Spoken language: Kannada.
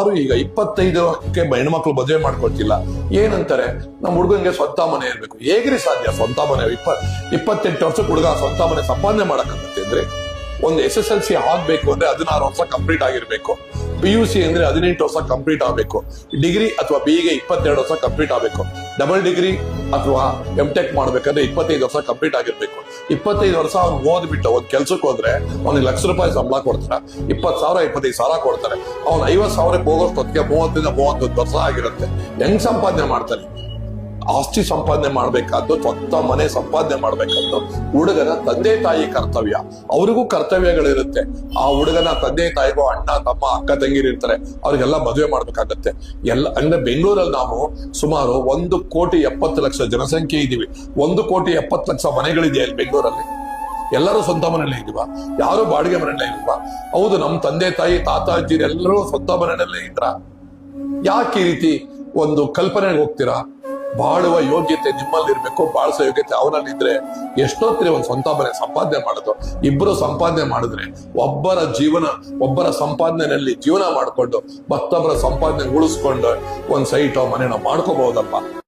ಈಗ 25ಕ್ಕೆ ಹೆಣ್ಮಕ್ಳು ಮದುವೆ ಮಾಡ್ಕೊಳ್ತಿಲ್ಲ. ಏನಂತಾರೆ, ನಮ್ಮ ಹುಡುಗನ್ಗೆ ಸ್ವಂತ ಮನೆ ಇರ್ಬೇಕು. ಹೇಗ್ರಿ ಸಾಧ್ಯ? ಸ್ವಂತ ಮನೆ 28 ವರ್ಷಕ್ಕೆ ಹುಡುಗ ಸ್ವಂತ ಮನೆ ಸಂಪಾದನೆ ಮಾಡಕ್ಕಾಗತ್ತೆ ಅಂದ್ರೆ, ಒಂದು SSLC ಆಗ್ಬೇಕು ಅಂದ್ರೆ 16 ವರ್ಷ ಕಂಪ್ಲೀಟ್ ಆಗಿರ್ಬೇಕು. PUC ಅಂದ್ರೆ 18 ವರ್ಷ ಕಂಪ್ಲೀಟ್ ಆಗ್ಬೇಕು. ಡಿಗ್ರಿ ಅಥವಾ BE 22 ವರ್ಷ ಕಂಪ್ಲೀಟ್ ಆಗ್ಬೇಕು. ಡಬಲ್ ಡಿಗ್ರಿ ಅಥವಾ MTech ಮಾಡ್ಬೇಕಂದ್ರೆ 25 ವರ್ಷ ಕಂಪ್ಲೀಟ್ ಆಗಿರ್ಬೇಕು. 25 ವರ್ಷ ಅವ್ನು ಓದ್ಬಿಟ್ಟು ಒಂದ್ ಕೆಲ್ಸಕ್ಕೆ ಹೋದ್ರೆ ಅವ್ನಿಗೆ ₹1,00,000 ಸಂಬಳ ಕೊಡ್ತಾರೆ, 20,000 25,000 ಕೊಡ್ತಾರೆ. ಅವ್ನು 50,000 ಹೋಗೋಷ್ಟೊತ್ತಿಗೆ 30 31 ವರ್ಷ ಆಗಿರುತ್ತೆ. ಹೆಂಗ್ ಸಂಪಾದನೆ ಮಾಡ್ತಾನೆ? ಆಸ್ತಿ ಸಂಪಾದನೆ ಮಾಡ್ಬೇಕಾದ್ದು, ಸ್ವಂತ ಮನೆ ಸಂಪಾದನೆ ಮಾಡ್ಬೇಕಾದ್ದು ಹುಡುಗನ ತಂದೆ ತಾಯಿ ಕರ್ತವ್ಯ. ಅವ್ರಿಗೂ ಕರ್ತವ್ಯಗಳಿರುತ್ತೆ. ಆ ಹುಡುಗನ ತಂದೆ ತಾಯಿಗೂ ಅಣ್ಣ ತಮ್ಮ ಅಕ್ಕ ತಂಗಿರು ಇರ್ತಾರೆ, ಅವ್ರಿಗೆಲ್ಲ ಮದುವೆ ಮಾಡ್ಬೇಕಾಗತ್ತೆ. ಅಂದ್ರೆ ಬೆಂಗಳೂರಲ್ಲಿ ನಾವು ಸುಮಾರು 1,70,00,000 ಜನಸಂಖ್ಯೆ ಇದೀವಿ. 1,70,00,000 ಮನೆಗಳಿದೆಯಾ ಇಲ್ಲಿ ಬೆಂಗಳೂರಲ್ಲಿ? ಎಲ್ಲರೂ ಸ್ವಂತ ಮನೆಯಲ್ಲೇ ಇದೀವ? ಯಾರು ಬಾಡಿಗೆ ಮನೆಯಲ್ಲೇ ಇಲ್ವಾ? ಹೌದು, ನಮ್ಮ ತಂದೆ ತಾಯಿ ತಾತ ಅಜ್ಜಿರು ಎಲ್ಲರೂ ಸ್ವಂತ ಮನೆಯಲ್ಲೇ ಇದ್ರ? ಯಾಕೆ ಈ ರೀತಿ ಒಂದು ಕಲ್ಪನೆಗೆ ಹೋಗ್ತೀರಾ? ಬಾಳುವ ಯೋಗ್ಯತೆ ನಿಮ್ಮಲ್ಲಿ ಇರ್ಬೇಕು, ಬಾಳಿಸೋ ಯೋಗ್ಯತೆ ಅವನಲ್ಲಿದ್ರೆ ಎಷ್ಟೊತ್ತಿರಿ ಒಂದು ಸ್ವಂತ ಮನೆ ಸಂಪಾದನೆ ಮಾಡೋದು. ಇಬ್ಬರು ಸಂಪಾದನೆ ಮಾಡಿದ್ರೆ ಒಬ್ಬರ ಸಂಪಾದನೆಯಲ್ಲಿ ಜೀವನ ಮಾಡ್ಕೊಂಡು ಮತ್ತೊಬ್ಬರ ಸಂಪಾದನೆ ಉಳಿಸ್ಕೊಂಡು ಒಂದ್ ಸೈಟೋ ಮನೆನೋ ಮಾಡ್ಕೋಬಹುದಲ್ವಾ?